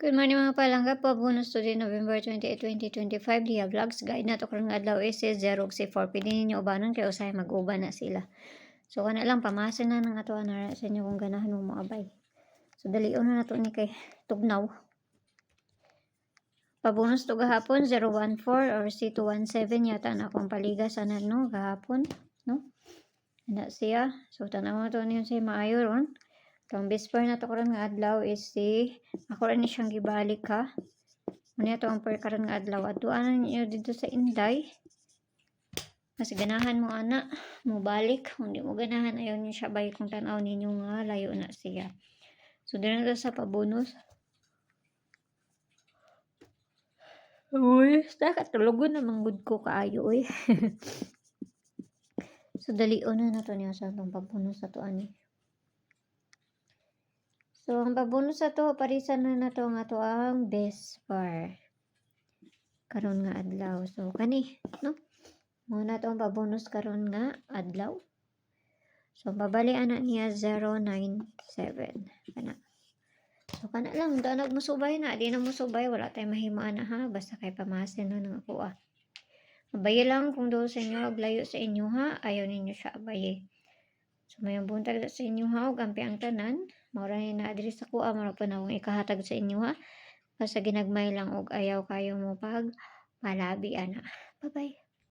Good morning mga palangga po. Bonus today, November 28, 2025. Liha Vlogs. Guide na to karong adlaw is 0 si 4. Pwede ninyo ubanon kay usay mag-uban na sila. So kana lang pamasin na ng ato na sa inyo kung ganahan mo maabay. So dalion na nato ni kay tugnaw. Pabonus to gahapon 014 or C217 yata na akong paligas ana no gahapon, no? Ana siya. So tanaw mo to niyo say maayo ron. Itong bisper na to karon nga adlaw is ako rin siyang gibalik ha. Muna ito ang per karon nga adlaw. Atuanan niyo dito sa Inday. Mas ganahan mo ana, mo balik. Kung di mo ganahan, ayaw niyo siya bay kung tanaw ninyo nga layo na siya. So dito na sa pabonus. Uy, nakatulugon na manggod ko kaayo eh. So dalion na to niya sa itong pabonus sa to ani. So, ang pabonus sa to, parisan na to nga to ang best par. Karon nga adlaw. So, kani, no? Muna to ang pabonus karon nga adlaw. So, babalian na niya 097. Kana. So, kana lang. Doon nagmusubay na. Di na musubay. Wala tayong mahimaan na ha. Basta kay pamasin na ng ako ah. Abaye lang kung doon sa inyo, aglayo sa inyo ha. Ayaw ninyo siya abaye. So, may buntag sa inyo ha. O gampi ang tanan. Maura na address ako mara pa na akong ikahatag sa inyo ha. Basta ginagmay lang og ayaw kayo mo pag palabi ana. Bye bye.